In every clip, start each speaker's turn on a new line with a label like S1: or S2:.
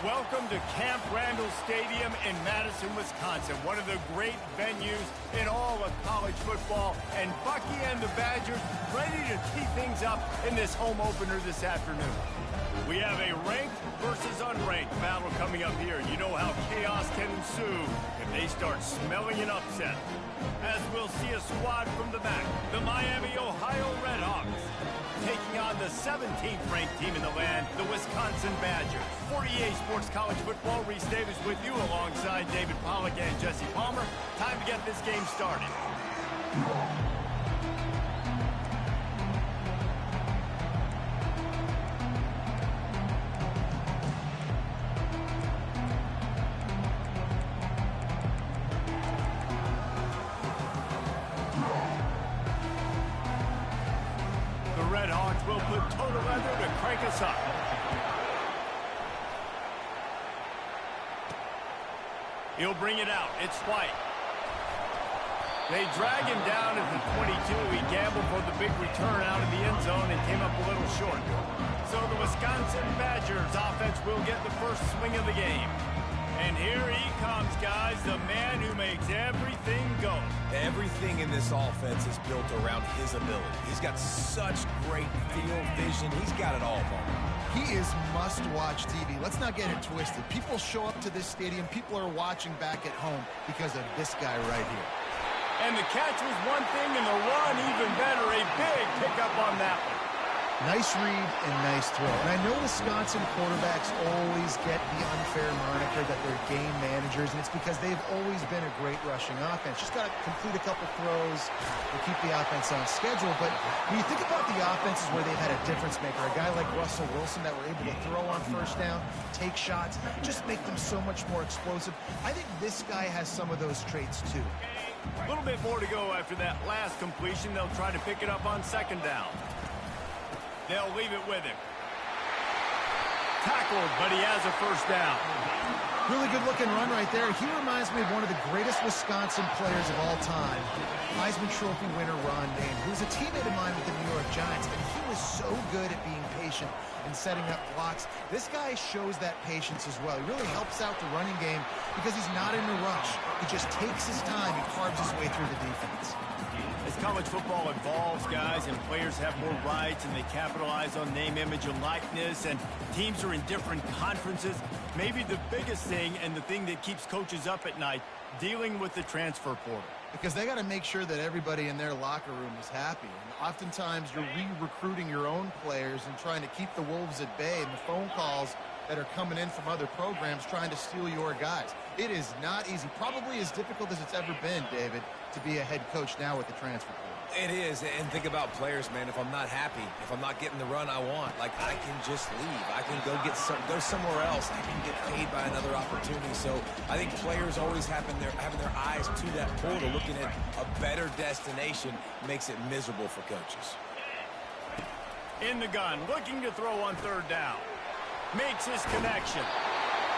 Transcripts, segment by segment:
S1: Welcome to Camp Randall Stadium in Madison, Wisconsin, one of the great venues in all of college football. And Bucky and the Badgers ready to tee things up in this home opener this afternoon. We have a ranked versus unranked battle coming up here. You know how chaos can ensue if they start smelling an upset. As we'll see a squad from the back, the Miami, Ohio Redhawks, taking on the 17th ranked team in the land, the Wisconsin Badgers. 48 Sports College Football, Reese Davis with you alongside David Pollack and Jesse Palmer. Time to get this game started. Will put total leather to crank us up. He'll bring it out. It's White. They drag him down at the 22. He gambled for the big return out of the end zone and came up a little short. So the Wisconsin Badgers offense will get the first swing of the game. And here he comes, guys, the man who makes everything go.
S2: Everything in this offense is built around his ability. He's got such great field vision. He's got it all, Paul.
S3: He is must-watch TV. Let's not get it twisted. People show up to this stadium. People are watching back at home because of this guy right here.
S1: And the catch was one thing, and the run even better. A big pickup on that one.
S3: Nice read and nice throw. And I know Wisconsin quarterbacks always get the unfair moniker that they're game managers, and it's because they've always been a great rushing offense. Just got to complete a couple throws to keep the offense on schedule. But when you think about the offenses where they've had a difference maker, a guy like Russell Wilson that were able to throw on first down, take shots, just make them so much more explosive. I think this guy has some of those traits too.
S1: A little bit more to go after that last completion. They'll try to pick it up on second down. They'll leave it with him. Tackled, but he has a first down.
S3: Really good-looking run right there. He reminds me of one of the greatest Wisconsin players of all time, Heisman Trophy winner Ron Dayne, who was a teammate of mine with the New York Giants, and he was so good at being patient and setting up blocks. This guy shows that patience as well. He really helps out the running game because he's not in a rush. He just takes his time and carves his way through the defense.
S1: As college football evolves, guys, and players have more rights and they capitalize on name, image, and likeness, and teams are in different conferences, maybe the biggest thing and the thing that keeps coaches up at night, dealing with the transfer portal.
S3: Because they got to make sure that everybody in their locker room is happy. And oftentimes you're re-recruiting your own players and trying to keep the wolves at bay, and the phone calls that are coming in from other programs trying to steal your guys. It is not easy. Probably as difficult as it's ever been, David, to be a head coach now with the transfer portal.
S2: It is, and think about players, man. If I'm not happy, if I'm not getting the run I want, like, I can just leave. I can go somewhere else. I can get paid by another opportunity. So I think players always having their eyes to that portal, looking at a better destination, makes it miserable for coaches.
S1: In the gun, looking to throw on third down. Makes his connection.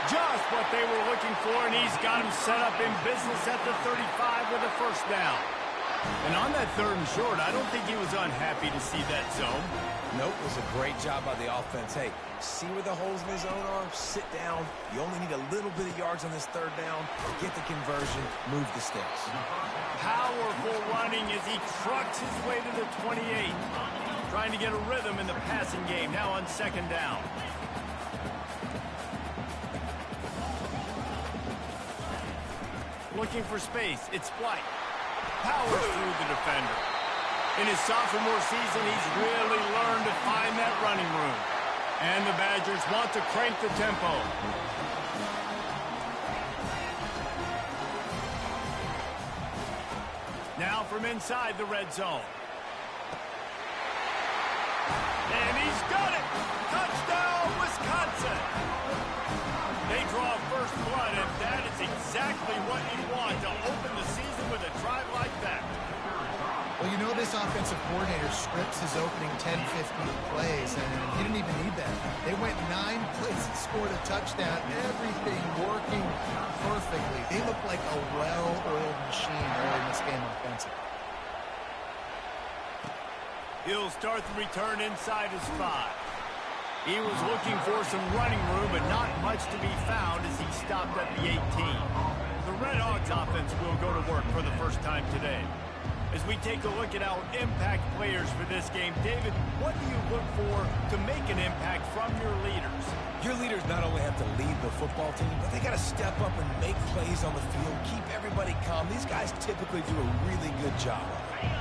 S1: Just what they were looking for, and he's got him set up in business at the 35 with a first down. And on that third and short, I don't think he was unhappy to see that zone.
S2: Nope, it was a great job by the offense. Hey, see where the holes in the zone are? Sit down. You only need a little bit of yards on this third down. Get the conversion. Move the sticks.
S1: Powerful running as he trucks his way to the 28. Trying to get a rhythm in the passing game. Now on second down. Looking for space. It's White. Powers through the defender. In his sophomore season, he's really learned to find that running room. And the Badgers want to crank the tempo. Now from inside the red zone. And he's got it! Touchdown, Wisconsin! They draw first blood, and that is exactly what you want to open the season with a drive like that.
S3: Well, you know this offensive coordinator scripts his opening 10, 15 plays, and he didn't even need that. They went 9 plays and scored a touchdown. Everything working perfectly. They look like a well-oiled machine early in this game offensively.
S1: He'll start the return inside his 5. He was looking for some running room, but not much to be found as he stopped at the 18. The Red Hawks offense will go to work for the first time today. As we take a look at our impact players for this game, David, what do you look for to make an impact from your leaders?
S2: Your leaders not only have to lead the football team, but they got to step up and make plays on the field, keep everybody calm. These guys typically do a really good job.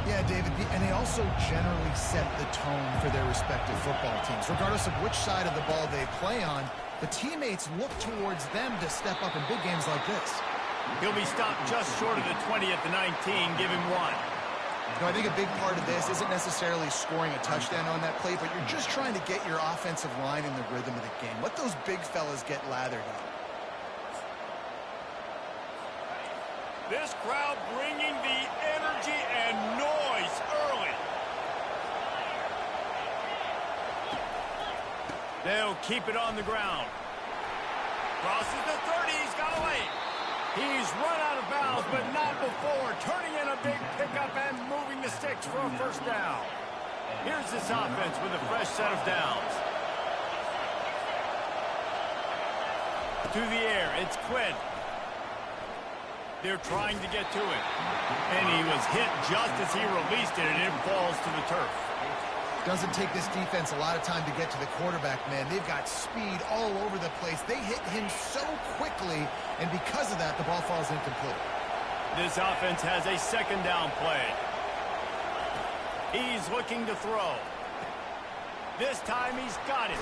S3: Yeah, David, and they also generally set the tone for their respective football teams. Regardless of which side of the ball they play on, the teammates look towards them to step up in big games like this.
S1: He'll be stopped just short of the 20 at the 19, give him 1.
S3: No, I think a big part of this isn't necessarily scoring a touchdown on that play, but you're just trying to get your offensive line in the rhythm of the game. Let those big fellas get lathered up.
S1: This crowd bringing the energy and noise early. They'll keep it on the ground. Crosses the 30, he's got away. He's run out of bounds, but not before. Turning in a big pickup and moving the sticks for a first down. Here's this offense with a fresh set of downs. To the air, it's Quinn. They're trying to get to it. And he was hit just as he released it, and it falls to the turf.
S3: Doesn't take this defense a lot of time to get to the quarterback, man. They've got speed all over the place. They hit him so quickly, and because of that, the ball falls incomplete.
S1: This offense has a second down play. He's looking to throw. This time he's got it.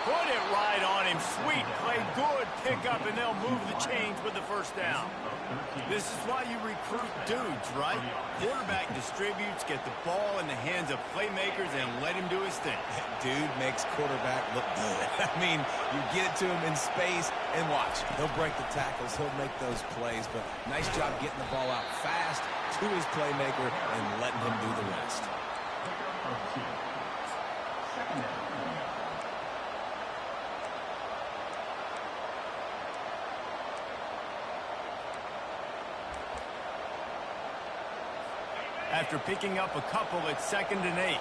S1: Put it right on him. Sweet play, good pickup, and they'll move the chains with the first down. This is why you recruit dudes, right? Quarterback distributes, get the ball in the hands of playmakers, and let him do his thing.
S2: Dude makes quarterback look good. I mean, you get it to him in space, and watch. He'll break the tackles. He'll make those plays, but nice job getting the ball out fast to his playmaker and letting him do the rest.
S1: After picking up a couple, it's 2nd and 8.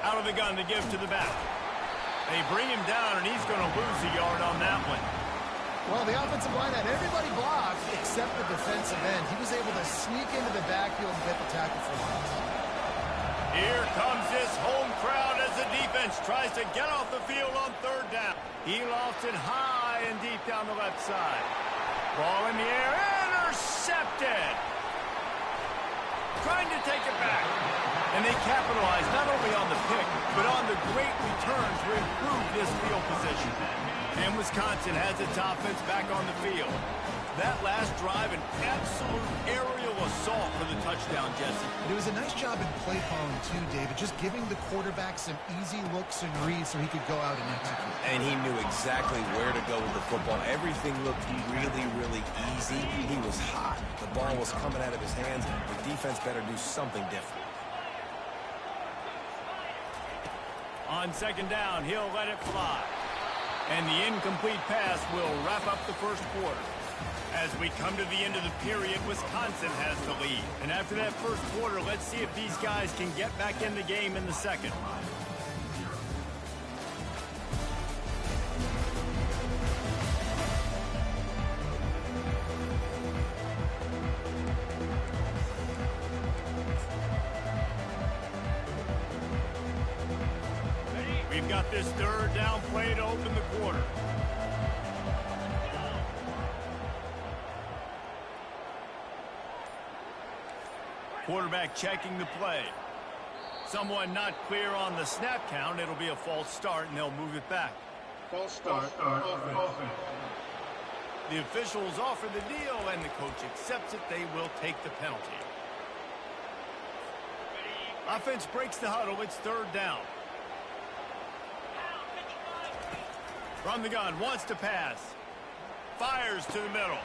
S1: Out of the gun to give to the back. They bring him down, and he's going to lose a yard on that one.
S3: Well, the offensive line had everybody blocked except the defensive end. He was able to sneak into the backfield and get the tackle for loss.
S1: Here comes this home crowd as the defense tries to get off the field on 3rd down. He lofts it high and deep down the left side. Ball in the air, intercepted. Trying to take it back. And they capitalize not only on the pick, but on the great return to improve this field position. And Wisconsin has its offense back on the field. That last drive, an absolute aerial assault for the touchdown, Jesse.
S3: It was a nice job in play calling, too, David, just giving the quarterback some easy looks and reads so he could go out and execute.
S2: And he knew exactly where to go with the football. Everything looked really, really easy. He was hot. The ball was coming out of his hands. The defense better do something different.
S1: On 2nd down, he'll let it fly. And the incomplete pass will wrap up the first quarter. As we come to the end of the period, Wisconsin has the lead. And after that first quarter, let's see if these guys can get back in the game in the second. We've got this 3rd down play to open the quarter. Quarterback checking the play. Someone not clear on the snap count. It'll be a false start, and they'll move it back.
S4: False start. Offense.
S1: The officials offer the deal, and the coach accepts it. They will take the penalty. Offense breaks the huddle. It's 3rd down. From the gun, wants to pass. Fires to the middle.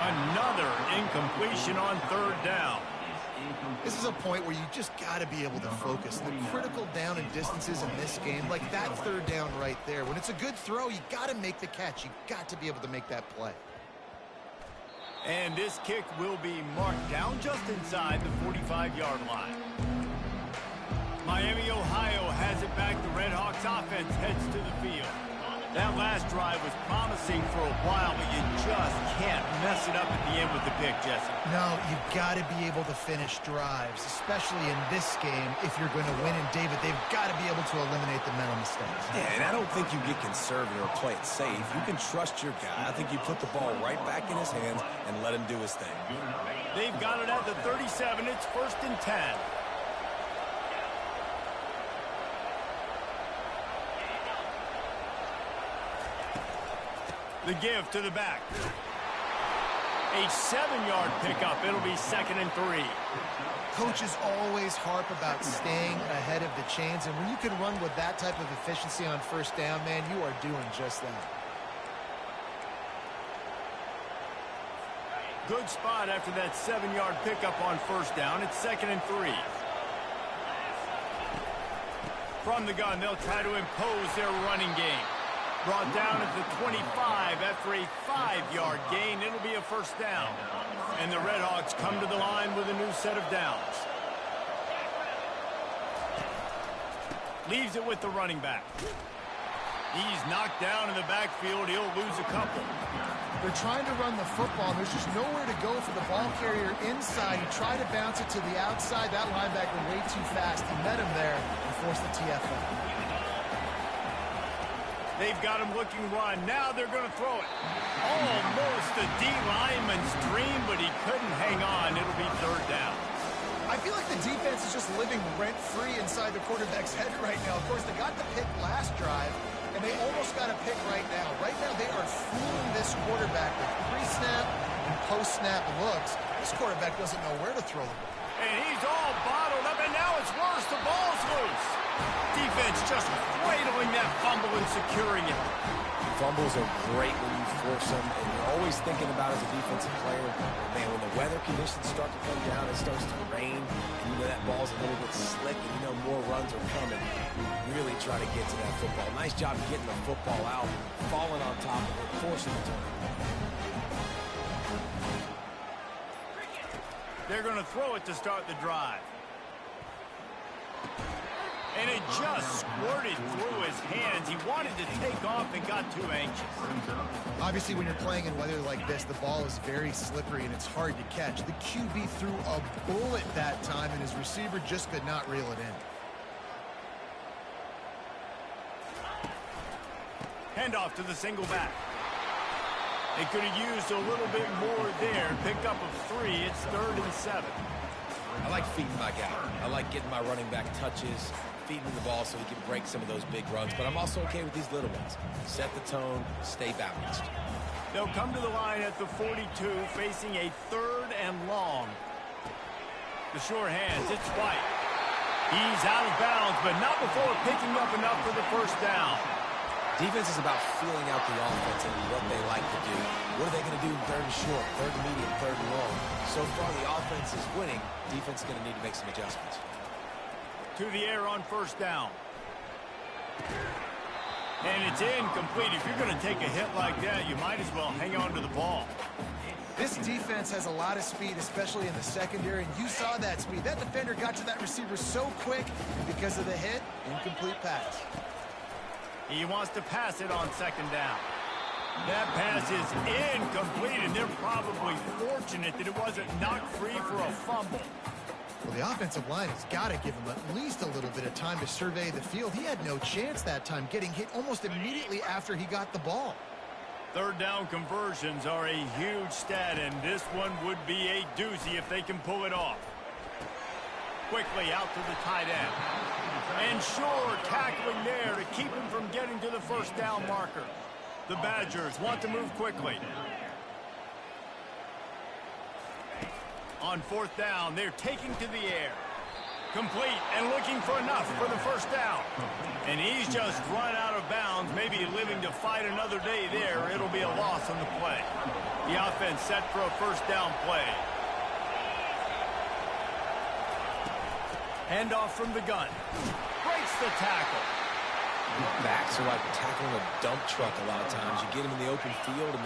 S1: Another incompletion on 3rd down.
S3: This is a point where you just got to be able to focus. The critical down and distances in this game, like that 3rd down right there. When it's a good throw, you got to make the catch. You got to be able to make that play.
S1: And this kick will be marked down just inside the 45-yard line. Miami, Ohio has it back. The Red Hawks offense heads to the field. That last drive was promising for a while, but you just can't mess it up at the end with the pick, Jesse.
S3: No, you've got to be able to finish drives, especially in this game. If you're going to win, and David, they've got to be able to eliminate the mental mistakes.
S2: Yeah, and I don't think you get conservative or play it safe. You can trust your guy. I think you put the ball right back in his hands and let him do his thing.
S1: They've got it at the 37. It's 1st and 10. The give to the back. A 7-yard pickup. It'll be 2nd and 3.
S3: Coaches always harp about staying ahead of the chains, and when you can run with that type of efficiency on 1st down, man, you are doing just that.
S1: Good spot after that 7-yard pickup on 1st down. It's 2nd and 3. From the gun, they'll try to impose their running game. Brought down at the 25 after a 5-yard gain. It'll be a 1st down. And the Red Hawks come to the line with a new set of downs. Leaves it with the running back. He's knocked down in the backfield. He'll lose a couple.
S3: They're trying to run the football, and there's just nowhere to go for the ball carrier inside. He tried to bounce it to the outside. That linebacker way too fast. He met him there and forced the TFL.
S1: They've got him looking run. Now they're going to throw it. Almost a D lineman's dream, but he couldn't hang on. It'll be 3rd down.
S3: I feel like the defense is just living rent-free inside the quarterback's head right now. Of course, they got the pick last drive, and they almost got a pick right now. Right now, they are fooling this quarterback with pre-snap and post-snap looks. This quarterback doesn't know where to throw the ball.
S1: And he's all bottled up, and now it's worse. The ball's loose. Defense just cradling that fumble and securing it.
S2: Fumbles are great when you force them, and you're always thinking about as a defensive player, man, when the weather conditions start to come down, it starts to rain, and you know that ball's a little bit slick, and you know more runs are coming. Really try to get to that football. Nice job getting the football out, falling on top of it, forcing the turnover.
S1: They're going to throw it to start the drive. And it just squirted through his hands. He wanted to take off and got too anxious.
S3: Obviously, when you're playing in weather like this, the ball is very slippery and it's hard to catch. The QB threw a bullet that time, and his receiver just could not reel it in.
S1: Handoff to the single back. They could have used a little bit more there. Pickup of 3. It's 3rd and 7.
S2: I like feeding my guy. I like getting my running back touches, feeding him the ball so he can break some of those big runs. But I'm also okay with these little ones. Set the tone, stay balanced.
S1: They'll come to the line at the 42, facing a 3rd and long. The sure hands, it's White. He's out of bounds, but not before picking up enough for the 1st down.
S2: Defense is about feeling out the offense and what they like to do. What are they going to do in 3rd and short, 3rd and medium, 3rd and long? So far, the offense is winning. Defense is going to need to make some adjustments.
S1: To the air on 1st down. And it's incomplete. If you're going to take a hit like that, you might as well hang on to the ball.
S3: This defense has a lot of speed, especially in the secondary, and you saw that speed. That defender got to that receiver so quick, and because of the hit, incomplete pass.
S1: He wants to pass it on 2nd down. That pass is incomplete, and they're probably fortunate that it wasn't knocked free for a fumble.
S3: Well, the offensive line has got to give him at least a little bit of time to survey the field. He had no chance that time, getting hit almost immediately after he got the ball.
S1: 3rd down conversions are a huge stat, and this one would be a doozy if they can pull it off. Quickly out to the tight end. And sure, tackling there to keep him from getting to the 1st down marker. The Badgers want to move quickly. On 4th down, they're taking to the air. Complete and looking for enough for the 1st down. And he's just run out of bounds, maybe living to fight another day there. It'll be a loss on the play. The offense set for a 1st down play. Handoff from the gun. Breaks the tackle.
S2: Backs are like tackling a dump truck a lot of times. You get them in the open field, and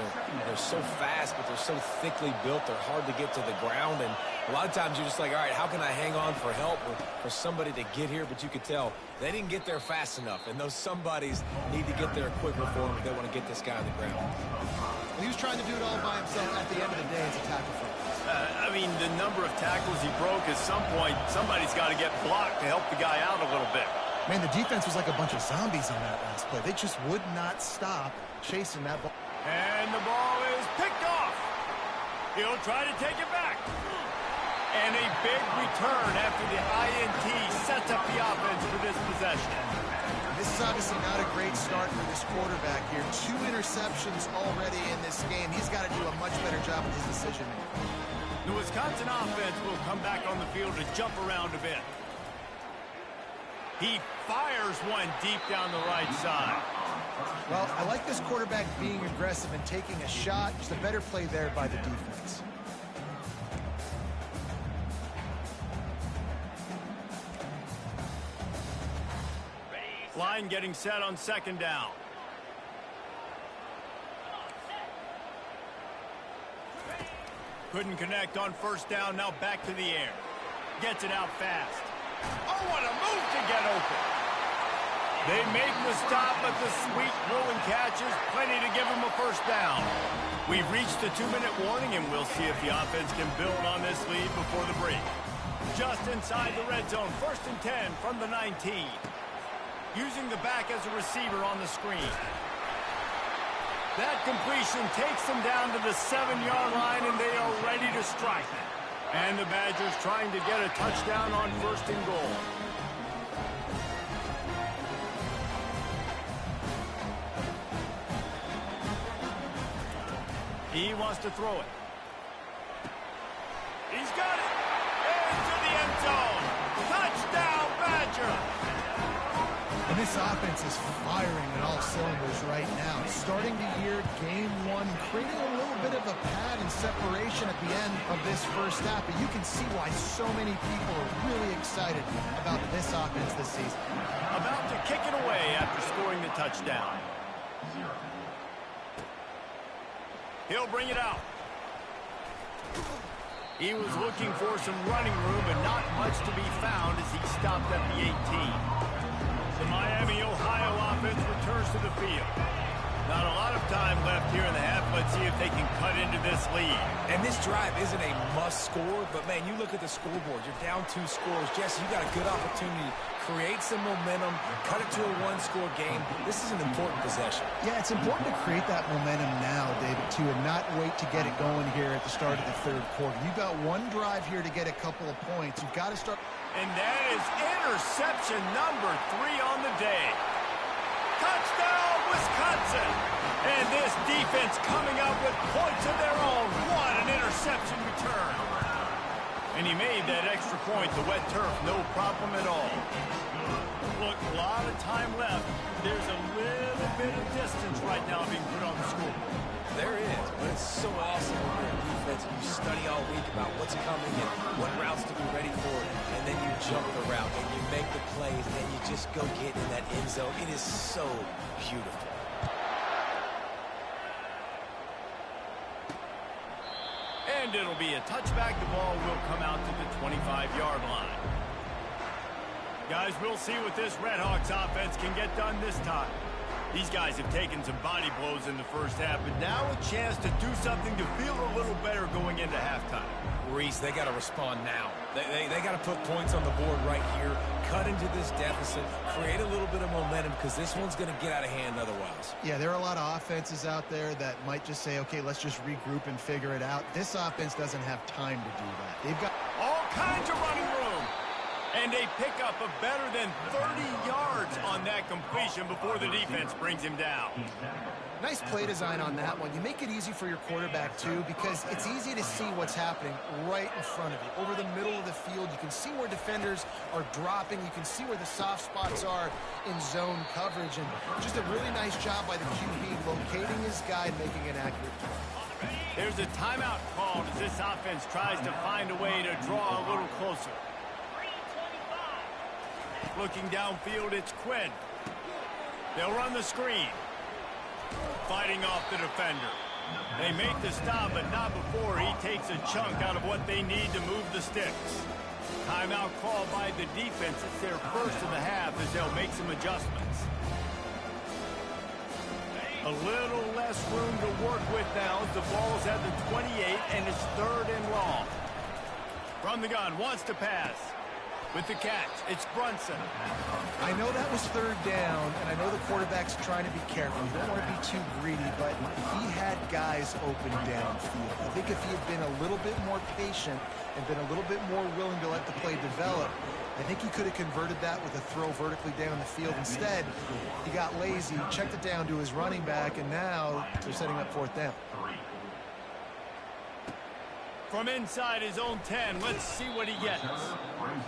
S2: they're so fast, but they're so thickly built, they're hard to get to the ground, and A lot of times you're just like, all right, how can I hang on for help or for somebody to get here? But you could tell they didn't get there fast enough, and those somebodies need to get there quicker for him if they want to get this guy on the ground.
S3: He was trying to do it all by himself. At the end of the day, it's a tackle for him.
S1: I mean, the number of tackles he broke, at some point, somebody's got to get blocked to help the guy out a little bit.
S3: Man, the defense was like a bunch of zombies on that last play. They just would not stop chasing that ball.
S1: And the ball is picked off. He'll try to take it back. And a big return after the INT sets up the offense for this possession.
S3: This is obviously not a great start for this quarterback here. 2 interceptions already in this game. He's got to do a much better job with his decision-making.
S1: The Wisconsin offense will come back on the field to jump around a bit. He fires one deep down the right side.
S3: Well, I like this quarterback being aggressive and taking a shot. Just a better play there by the defense.
S1: Line getting set on second down. Couldn't connect on first down. Now back to the air. Gets it out fast. Oh, what a move to get open. They make the stop, but the sweet rolling catch is plenty to give them a first down. We've reached the 2-minute warning, and we'll see if the offense can build on this lead before the break. Just inside the red zone, 1st and 10 from the 19. Using the back as a receiver on the screen. That completion takes them down to the 7-yard line, and they are ready to strike. And the Badgers trying to get a touchdown on 1st and goal. He wants to throw it. He's got it. Into the end zone. Touchdown, Badger.
S3: And this offense is firing on all cylinders right now. Starting the year, game 1, creating a little bit of a pad and separation at the end of this first half. But you can see why so many people are really excited about this offense this season.
S1: About to kick it away after scoring the touchdown. He'll bring it out. He was looking for some running room, but not much to be found as he stopped at the 18. The Miami, Ohio offense returns to the field. Not a lot of time left here in the half. Let's see if they can cut into this lead.
S2: And this drive isn't a must score, but, man, you look at the scoreboard. You're down 2 scores. Jesse, you got a good opportunity. Create some momentum. Cut it to a 1-score game. This is an important possession.
S3: Yeah, it's important to create that momentum now, David, too, and not wait to get it going here at the start of the 3rd quarter. You've got 1 drive here to get a couple of points. You've got to start.
S1: And that is interception number 3 on the day. Touchdown, Wisconsin. And this defense coming up with points of their own. What an interception return. And he made that extra point, the wet turf, no problem at all. Look, a lot of time left. There's a little bit of distance right now being put on the scoreboard.
S2: There is, but it's so awesome when you're in defense and you study all week about what's coming and what routes to be ready for, and then you jump the route and you make the plays and you just go get in that end zone. It is so beautiful.
S1: And it'll be a touchback. The ball will come out to the 25-yard line. Guys, we'll see what this Redhawks offense can get done this time. These guys have taken some body blows in the first half, but now a chance to do something to feel a little better going into halftime.
S2: Reese, they got to respond now. They got to put points on the board right here, cut into this deficit, create a little bit of momentum, because this one's going to get out of hand otherwise.
S3: Yeah, there are a lot of offenses out there that might just say, okay, let's just regroup and figure it out. This offense doesn't have time to do that. They've got
S1: all kinds of running room. And a pickup of better than 30 yards on that completion before the defense brings him down.
S3: Nice play design on that one. You make it easy for your quarterback, too, because it's easy to see what's happening right in front of you. Over the middle of the field, you can see where defenders are dropping. You can see where the soft spots are in zone coverage. And just a really nice job by the QB locating his guy and making an accurate throw.
S1: There's a timeout called as this offense tries to find a way to draw a little closer. Looking downfield, it's Quinn. They'll run the screen. Fighting off the defender. They make the stop, but not before he takes a chunk out of what they need to move the sticks. Timeout called by the defense. It's their first of the half as they'll make some adjustments. A little less room to work with now as the ball's at the 28 and it's 3rd and long. From the gun, wants to pass. With the catch, it's Brunson.
S3: I know that was 3rd down, and I know the quarterback's trying to be careful. You don't want to be too greedy, but he had guys open downfield. I think if he had been a little bit more patient and been a little bit more willing to let the play develop, I think he could have converted that with a throw vertically down the field. Instead, he got lazy, checked it down to his running back, and now they're setting up 4th down.
S1: From inside his own 10, let's see what he gets.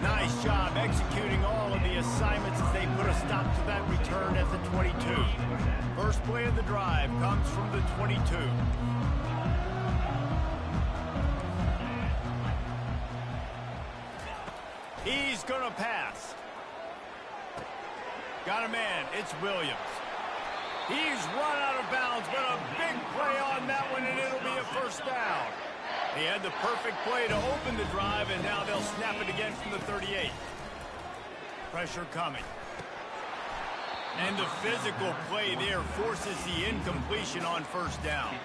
S1: Nice job executing all of the assignments as they put a stop to that return at the 22. First play of the drive comes from the 22. He's going to pass. Got a man. It's Williams. He's run out of bounds, but a big play on that one, and it'll be a 1st down. He had the perfect play to open the drive, and now they'll snap it again from the 38. Pressure coming. And the physical play there forces the incompletion on 1st down.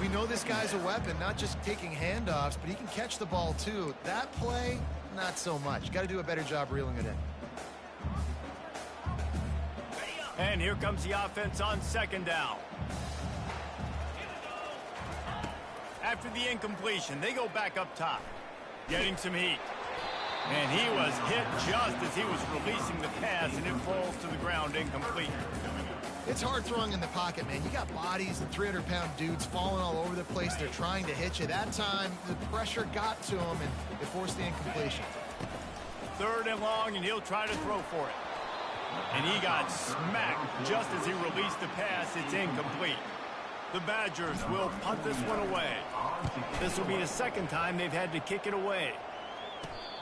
S3: We know this guy's a weapon, not just taking handoffs, but he can catch the ball too. That play, not so much. Got to do a better job reeling it in.
S1: And here comes the offense on 2nd down. After the incompletion, they go back up top, getting some heat. And he was hit just as he was releasing the pass, and it falls to the ground incomplete.
S3: It's hard throwing in the pocket, man. You got bodies and 300-pound dudes falling all over the place. They're trying to hit you. That time, the pressure got to him, and it forced the incompletion.
S1: 3rd and long, and he'll try to throw for it. And he got smacked just as he released the pass. It's incomplete. The Badgers will punt this one away. This will be the 2nd time they've had to kick it away.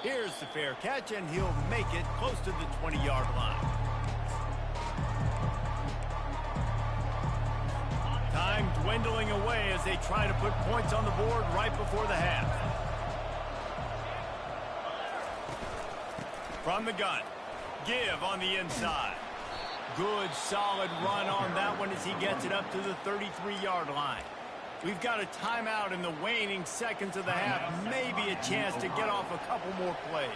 S1: Here's the fair catch, and he'll make it close to the 20-yard line. Time dwindling away as they try to put points on the board right before the half. From the gun, give on the inside. Good, solid run on that one as he gets it up to the 33-yard line. We've got a timeout in the waning seconds of the half. Maybe a chance to get off a couple more plays.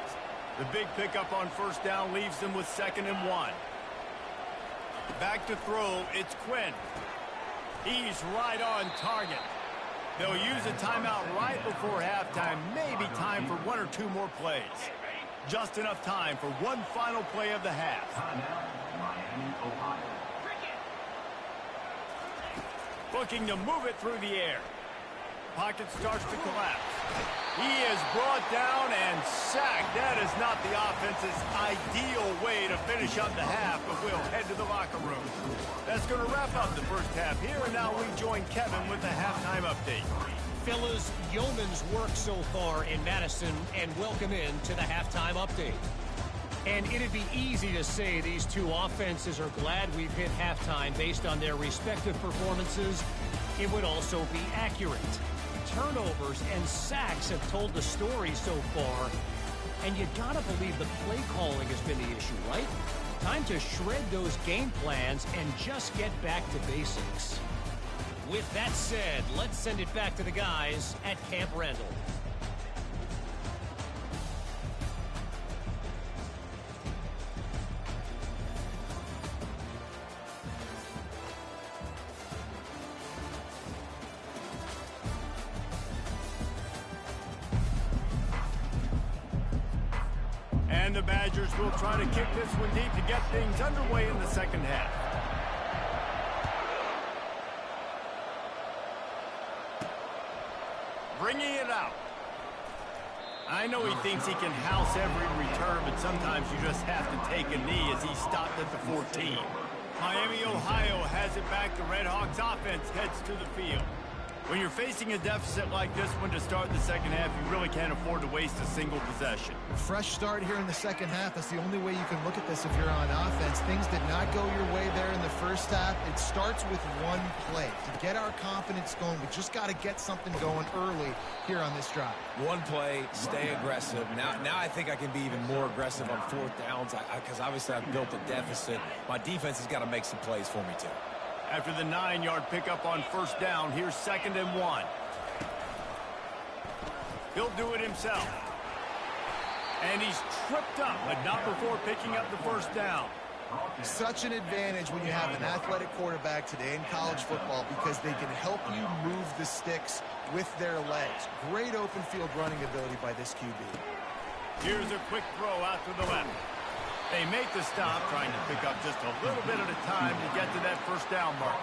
S1: The big pickup on 1st down leaves them with 2nd and 1. Back to throw, it's Quinn. He's right on target. They'll use a timeout right before halftime. Maybe time for 1 or 2 more plays. Just enough time for one final play of the half. Looking to move it through the air. Pocket starts to collapse. He is brought down and sacked. That is not the offense's ideal way to finish up the half, but we'll head to the locker room. That's going to wrap up the 1st half here, and now we join Kevin with the halftime update.
S5: Fellas, yeoman's work so far in Madison, and welcome in to the halftime update. And it'd be easy to say these two offenses are glad we've hit halftime based on their respective performances. It would also be accurate. Turnovers and sacks have told the story so far. And you gotta believe the play calling has been the issue, right? Time to shred those game plans and just get back to basics. With that said, let's send it back to the guys at Camp Randall.
S1: And the Badgers will try to kick this one deep to get things underway in the 2nd half. Bringing it out. I know he thinks he can house every return, but sometimes you just have to take a knee as he stopped at the 14. Miami, Ohio has it back. The Red Hawks offense heads to the field. When you're facing a deficit like this one to start the second half, you really can't afford to waste a single possession.
S3: Fresh start here in the second half. That's the only way you can look at this if you're on offense. Things did not go your way there in the first half. It starts with one play. To get our confidence going, we just got to get something going early here on this drive.
S2: One play, stay aggressive. Now I think I can be even more aggressive on fourth downs because obviously I've built a deficit. My defense has got to make some plays for me too.
S1: After the 9-yard pickup on first down, here's 2nd and 1. He'll do it himself. And he's tripped up, but not before picking up the first down.
S3: Such an advantage when you have an athletic quarterback today in college football because they can help you move the sticks with their legs. Great open field running ability by this QB.
S1: Here's a quick throw out to the left. They make the stop, trying to pick up just a little bit at a time to get to that first down mark.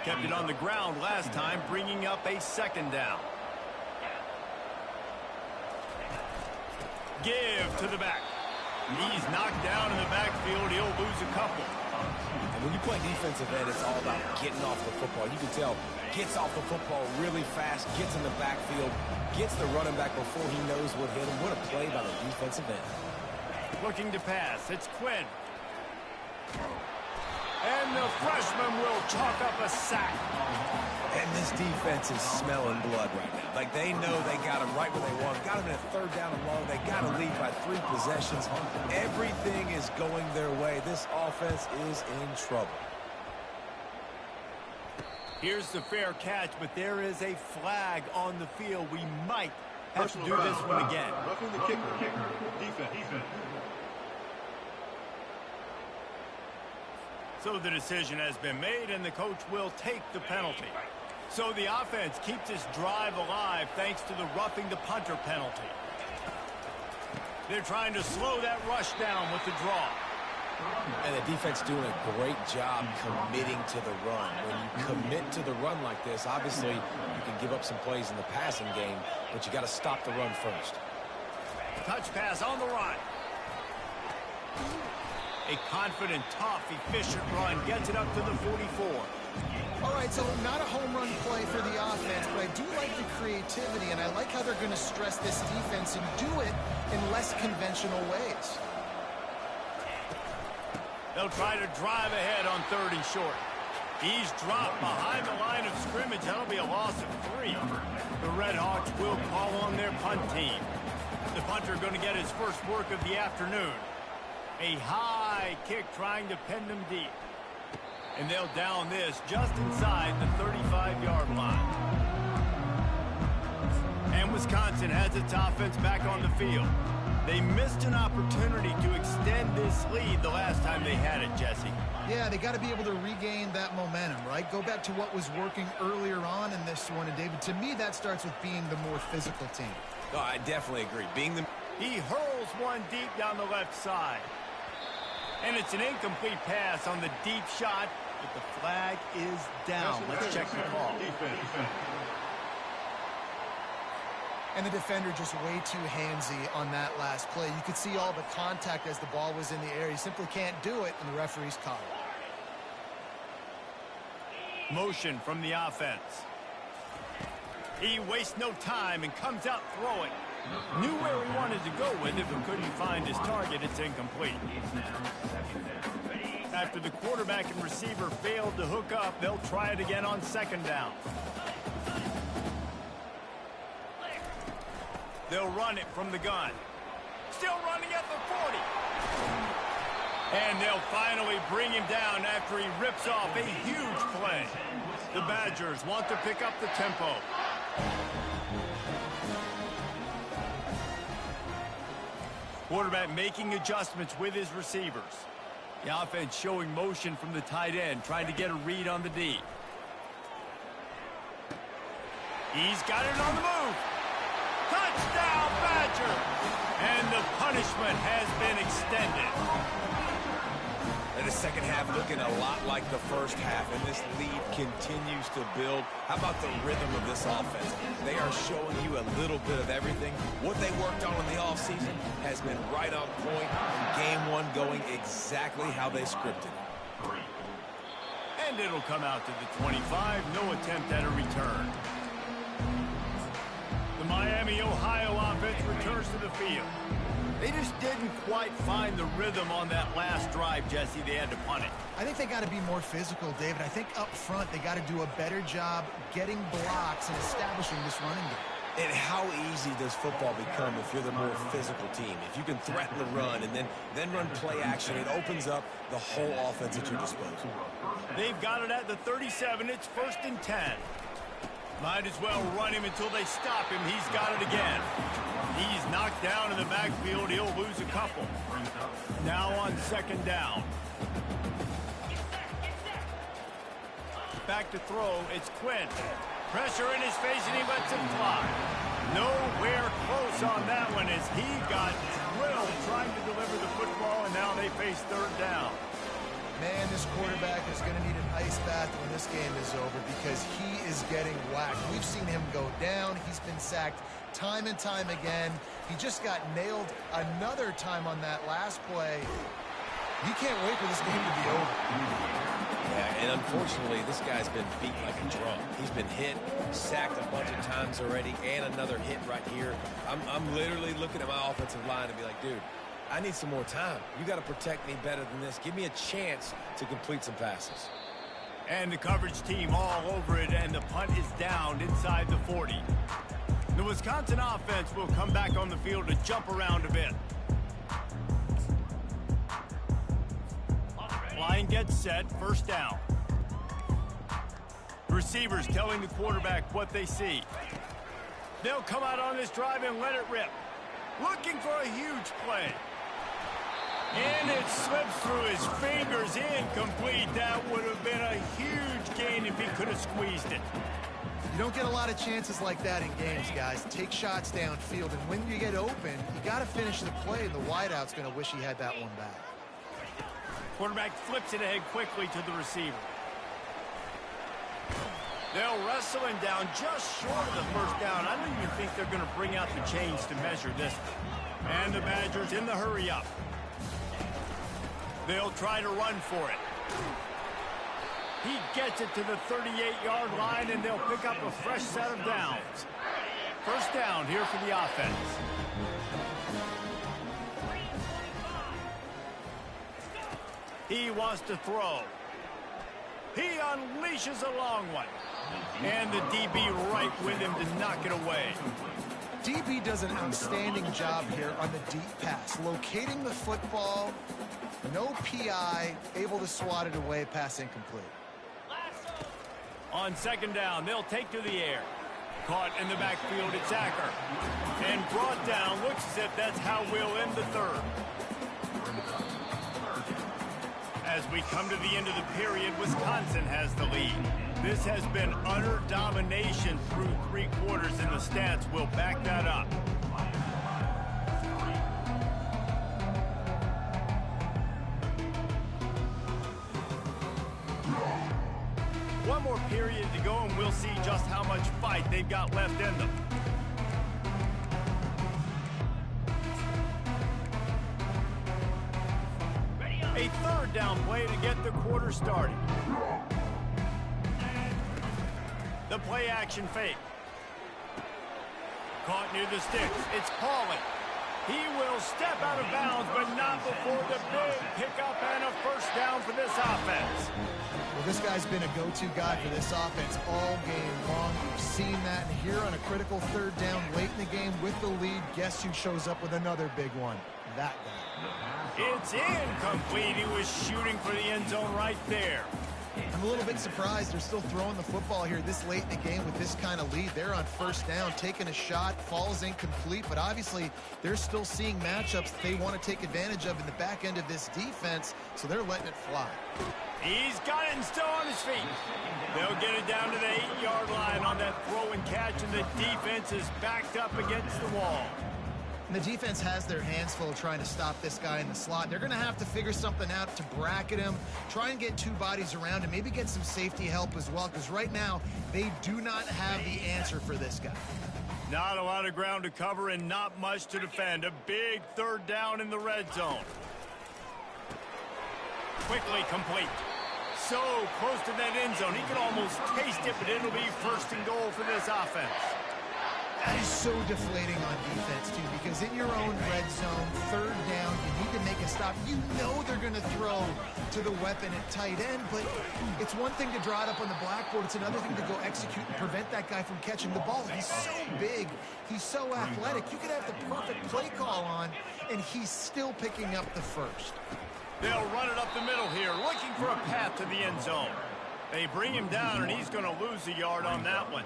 S1: Kept it on the ground last time, bringing up a 2nd down. Give to the back. He's knocked down in the backfield. He'll lose a couple.
S2: And when you play defensive end, it's all about getting off the football. You can tell, gets off the football really fast, gets in the backfield, gets the running back before he knows what hit him. What a play by the defensive end.
S1: Looking to pass. It's Quinn. And the freshman will chalk up a sack.
S2: And this defense is smelling blood right now. Like, they know they got him right where they want. Got him in a 3rd down and long. They got to lead by 3 possessions. Everything is going their way. This offense is in trouble.
S1: Here's the fair catch, but there is a flag on the field. We might have to do this one again.
S4: Roughing the kicker. Defense.
S1: So the decision has been made, and the coach will take the penalty. So the offense keeps this drive alive thanks to the roughing the punter penalty. They're trying to slow that rush down with the draw.
S2: And the defense doing a great job committing to the run. When you commit to the run like this, obviously you can give up some plays in the passing game, but you got to stop the run first.
S1: Touch pass on the run. A confident, tough, efficient run gets it up to the 44.
S3: All right, so not a home run play for the offense, but I do like the creativity, and I like how they're going to stress this defense and do it in less conventional ways.
S1: They'll try to drive ahead on 3rd and short. He's dropped behind the line of scrimmage. That'll be a loss of 3. The Red Hawks will call on their punt team. The punter going to get his first work of the afternoon. A high kick trying to pin them deep. And they'll down this just inside the 35-yard line. And Wisconsin has its offense back on the field. They missed an opportunity to extend this lead the last time they had it, Jesse.
S3: Yeah, they got to be able to regain that momentum, right? Go back to what was working earlier on in this one. And, David, to me, that starts with being the more physical team.
S2: Oh, I definitely agree.
S1: He hurls one deep down the left side. And it's an incomplete pass on the deep shot, but the flag is down. Let's check the call.
S3: And the defender just way too handsy on that last play. You could see all the contact as the ball was in the air. He simply can't do it, and the referee's caught it.
S1: Motion from the offense. He wastes no time and comes out throwing. Knew where he wanted to go with it, but couldn't find his target. It's incomplete. After the quarterback and receiver failed to hook up, they'll try it again on 2nd down. They'll run it from the gun. Still running at the 40. And they'll finally bring him down after he rips off a huge play. The Badgers want to pick up the tempo. Quarterback making adjustments with his receivers. The offense showing motion from the tight end, trying to get a read on the D. He's got it on the move. Touchdown, Badger! And the punishment has been extended.
S2: And the second half looking a lot like the first half, and this lead continues to build. How about the rhythm of this offense? They are showing you a little bit of everything. What they worked on in the offseason has been right on point, and game one going exactly how they scripted it.
S1: And it'll come out to the 25. No attempt at a return. The Miami, Ohio offense returns to the field. They just didn't quite find the rhythm on that last drive, Jesse. They had to punt it.
S3: I think they got to be more physical, David. I think up front they got to do a better job getting blocks and establishing this running game.
S2: And how easy does football become if you're the more physical team? If you can threaten the run and then run play action, it opens up the whole offense at your disposal.
S1: They've got it at the 37. It's 1st and 10. Might as well run him until they stop him. He's got it again. He's knocked down in the backfield. He'll lose a couple. Now on 2nd down. Back to throw. It's Quinn. Pressure in his face, and he lets him fly. Nowhere close on that one as he got drilled trying to deliver the football, and now they face 3rd down.
S3: Man, this quarterback is going to need an ice bath when this game is over because he is getting whacked. We've seen him go down. He's been sacked time and time again. He just got nailed another time on that last play. You can't wait for this game to be over.
S2: Yeah, and unfortunately, this guy's been beat like a drum. He's been hit, sacked a bunch of times already, and another hit right here. I'm literally looking at my offensive line and be like, dude, I need some more time. You got to protect me better than this. Give me a chance to complete some passes.
S1: And the coverage team all over it, and the punt is down inside the 40. The Wisconsin offense will come back on the field to jump around a bit. Line gets set, 1st down. Receivers telling the quarterback what they see. They'll come out on this drive and let it rip. Looking for a huge play. And it slips through his fingers, incomplete. That would have been a huge gain if he could have squeezed it.
S3: You don't get a lot of chances like that in games, guys. Take shots downfield, and when you get open, you got to finish the play, and the wideout's going to wish he had that one back.
S1: Quarterback flips it ahead quickly to the receiver. They'll wrestle him down just short of the 1st down. I don't even think they're going to bring out the chains to measure this. And the Badgers in the hurry up. They'll try to run for it. He gets it to the 38-yard line, and they'll pick up a fresh set of downs. 1st down here for the offense. He wants to throw. He unleashes a long one. And the DB right with him to knock it away.
S3: DB does an outstanding job here on the deep pass. Locating the football, no PI, able to swat it away, pass incomplete.
S1: On 2nd down, they'll take to the air. Caught in the backfield, it's Acker. And brought down, looks as if that's how we'll end the 3rd. As we come to the end of the period, Wisconsin has the lead. This has been utter domination through 3 quarters, and the stats will back that up. One more period to go, and we'll see just how much fight they've got left in them. A 3rd down play to get the quarter started. The play action fake. Caught near the sticks. It's Pauling. He will step out of bounds, but not before the big pickup and a 1st down for this offense.
S3: Well, this guy's been a go-to guy for this offense all game long. We've seen that here on a critical 3rd down late in the game with the lead. Guess who shows up with another big one? That guy.
S1: It's incomplete. He was shooting for the end zone right there.
S3: I'm a little bit surprised they're still throwing the football here this late in the game with this kind of lead. They're on 1st down, taking a shot, falls incomplete, but obviously they're still seeing matchups that they want to take advantage of in the back end of this defense, so they're letting it fly.
S1: He's got it and still on his feet. They'll get it down to the 8-yard line on that throw and catch, and the defense is backed up against the wall.
S3: And the defense has their hands full trying to stop this guy in the slot. They're going to have to figure something out to bracket him, try and get 2 bodies around him, maybe get some safety help as well, because right now they do not have the answer for this guy.
S1: Not a lot of ground to cover and not much to defend. A big 3rd down in the red zone. Quickly complete. So close to that end zone. He can almost taste it, but it'll be first and goal for this offense.
S3: That is so deflating on defense, too, because in your own red zone, third down, you need to make a stop. You know they're going to throw to the weapon at tight end, but it's one thing to draw it up on the blackboard. It's another thing to go execute and prevent that guy from catching the ball. He's so big. He's so athletic. You could have the perfect play call on, and he's still picking up the first.
S1: They'll run it up the middle here, looking for a path to the end zone. They bring him down, and he's going to lose a yard on that one.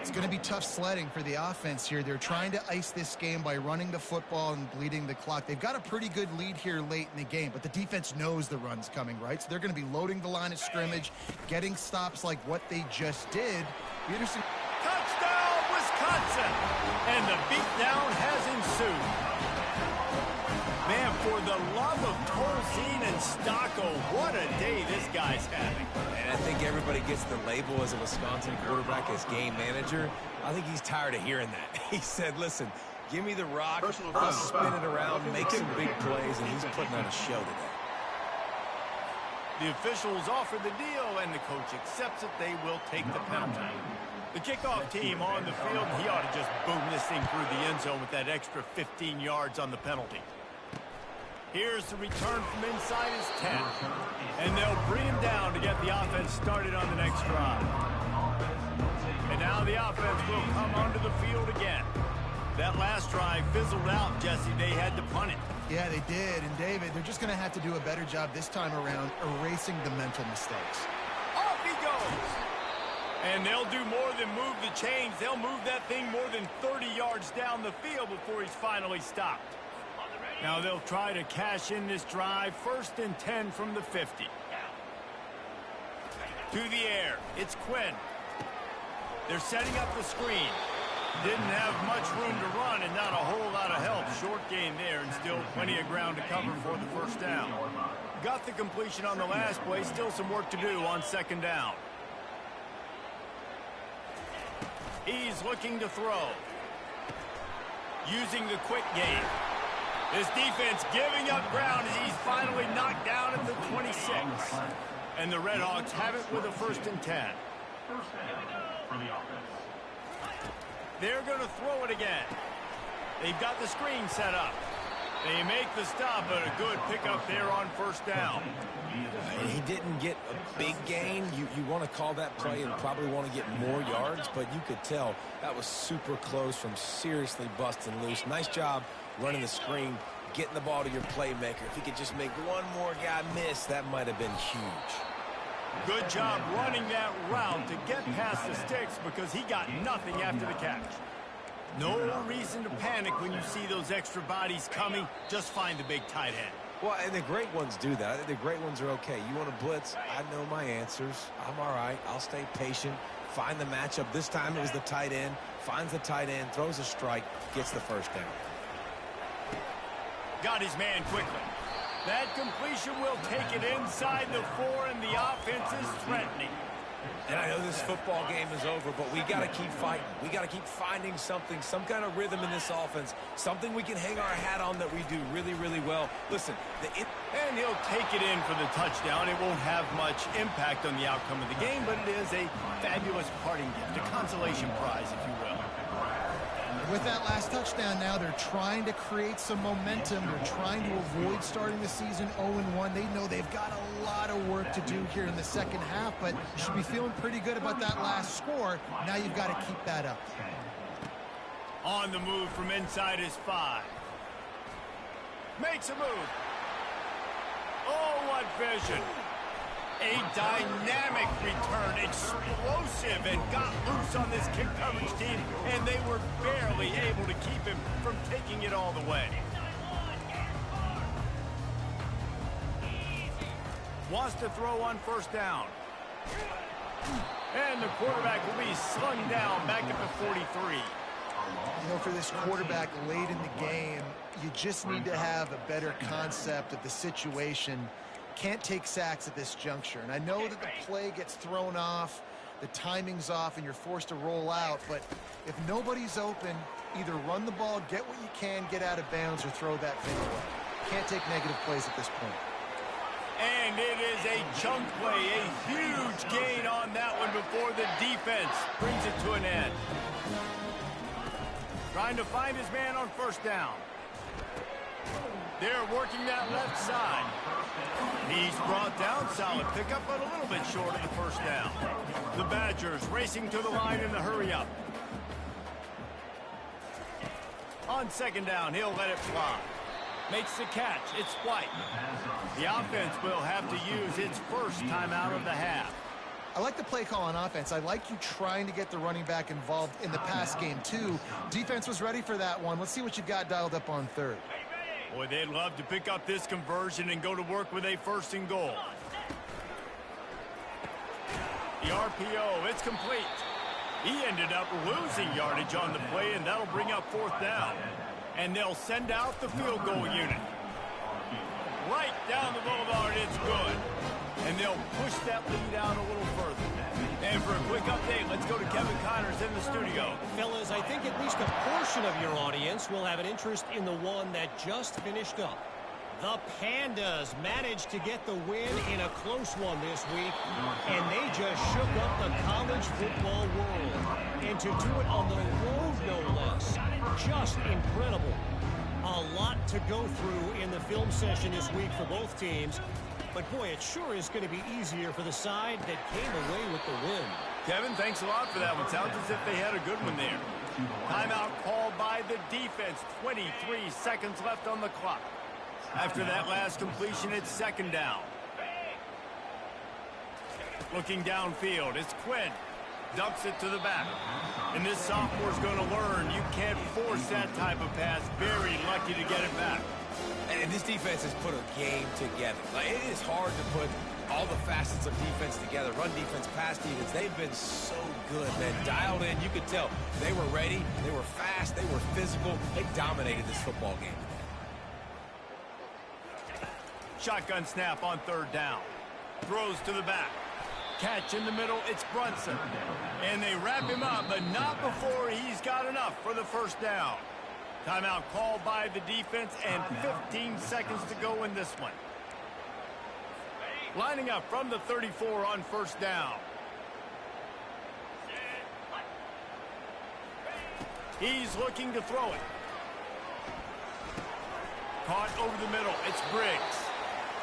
S3: It's going to be tough sledding for the offense here. They're trying to ice this game by running the football and bleeding the clock. They've got a pretty good lead here late in the game, but the defense knows the run's coming, right? So they're going to be loading the line of scrimmage, getting stops like what they just did. Peterson.
S1: Touchdown, Wisconsin! And the beatdown has ensued. Man, for the love of Tolzien and Stocco, what a day this guy's having.
S2: And I think everybody gets the label as a Wisconsin quarterback as game manager. I think he's tired of hearing that. He said, listen, give me the rock, I'll spin it around, make some big plays, and he's putting on a show today.
S1: The officials offer the deal, and the coach accepts it. They will take the penalty. The kickoff team on the field, he ought to just boom this thing through the end zone with that extra 15 yards on the penalty. Here's the return from inside his 10. And they'll bring him down to get the offense started on the next drive. And now the offense will come onto the field again. That last drive fizzled out, Jesse. They had to punt it.
S3: Yeah, they did. And, David, they're just going to have to do a better job this time around erasing the mental mistakes.
S1: Off he goes. And they'll do more than move the chains. They'll move that thing more than 30 yards down the field before he's finally stopped. Now they'll try to cash in this drive. 1st and 10 from the 50. To the air. It's Quinn. They're setting up the screen. Didn't have much room to run and not a whole lot of help. Short gain there and still plenty of ground to cover for the first down. Got the completion on the last play. Still some work to do on 2nd down. He's looking to throw. Using the quick game. This defense giving up ground as he's finally knocked down at the 26. And the Redhawks have it with a 1st and 10. They're going to throw it again. They've got the screen set up. They make the stop, but a good pickup there on 1st down.
S2: He didn't get a big gain. You want to call that play and probably want to get more yards, but you could tell that was super close from seriously busting loose. Nice job running the screen, getting the ball to your playmaker. If he could just make one more guy miss, that might have been huge.
S1: Good job running that route to get past the sticks because he got nothing after the catch. No reason to panic when you see those extra bodies coming. Just find the big tight end.
S2: Well, and the great ones do that. I think the great ones are okay. You want to blitz? I know my answers. I'm all right. I'll stay patient. Find the matchup. This time it was the tight end. Finds the tight end, throws a strike, gets the 1st down.
S1: Got his man quickly. That completion will take it inside the 4, and the offense is threatening.
S2: And I know this football game is over, but we got to keep fighting. We got to keep finding something, some kind of rhythm in this offense, something we can hang our hat on that we do really, really well. Listen,
S1: and he'll take it in for the touchdown. It won't have much impact on the outcome of the game, but it is a fabulous parting gift, a consolation prize, if you will.
S3: With that last touchdown now, they're trying to create some momentum. They're trying to avoid starting the season 0-1. They know they've got a lot of work to do here in the 2nd half, but you should be feeling pretty good about that last score. Now you've got to keep that up.
S1: On the move from inside his 5. Makes a move. Oh, what vision. A dynamic return, explosive, and got loose on this kick coverage team, and they were barely able to keep him from taking it all the way. Wants to throw on 1st down. And the quarterback will be slung down back at the 43.
S3: You know, for this quarterback late in the game, you just need to have a better concept of the situation. Can't take sacks at this juncture. And I know that the play gets thrown off, the timing's off, and you're forced to roll out. But if nobody's open, either run the ball, get what you can, get out of bounds, or throw that thing away. Can't take negative plays at this point.
S1: And it is a chunk play, a huge gain on that one before the defense brings it to an end. Trying to find his man on first down. They're working that left side. He's brought down, solid pickup, but a little bit short of the first down. The Badgers racing to the line in the hurry-up. On second down, he'll let it fly. Makes the catch. It's White. The offense will have to use its first timeout of the half.
S3: I like the play call on offense. I like you trying to get the running back involved in the pass game, too. Defense was ready for that one. Let's see what you've got dialed up on third.
S1: Boy, they'd love to pick up this conversion and go to work with a first and goal. The RPO, it's complete. He ended up losing yardage on the play, and that'll bring up fourth down. And they'll send out the field goal unit. Right down the boulevard, it's good. And they'll push that lead out a little further. And for a quick update, let's go to Kevin Connors in the studio.
S5: Fellas, I think at least a portion of your audience will have an interest in the one that just finished up. The Pandas managed to get the win in a close one this week, and they just shook up the college football world. And to do it on the road, no less. Just incredible. A lot to go through in the film session this week for both teams. But, boy, it sure is going to be easier for the side that came away with the win.
S1: Kevin, thanks a lot for that one. Sounds as if they had a good one there. Timeout called by the defense. 23 seconds left on the clock. After that last completion, it's second down. Looking downfield, it's Quinn. Dumps it to the back. And this sophomore's going to learn you can't force that type of pass. Very lucky to get it back.
S2: And this defense has put a game together. Like, it is hard to put all the facets of defense together. Run defense, pass defense. They've been so good, man. Dialed in. You could tell they were ready. They were fast. They were physical. They dominated this football game.
S1: Shotgun snap on third down. Throws to the back. Catch in the middle. It's Brunson. And they wrap him up, but not before he's got enough for the first down. Timeout called by the defense, and 15 seconds to go in this one. Lining up from the 34 on first down. He's looking to throw it. Caught over the middle. It's Briggs.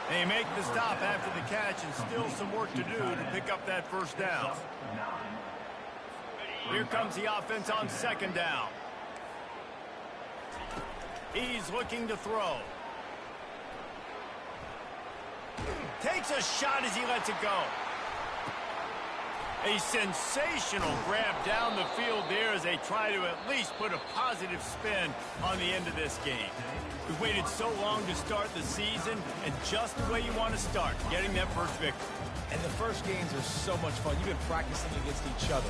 S1: They make the stop after the catch, and still some work to do to pick up that first down. Here comes the offense on second down. He's looking to throw. Takes a shot as he lets it go. A sensational grab down the field there as they try to at least put a positive spin on the end of this game. We've waited so long to start the season, and just the way you want to start, getting that first victory.
S2: And the first games are so much fun. You've been practicing against each other.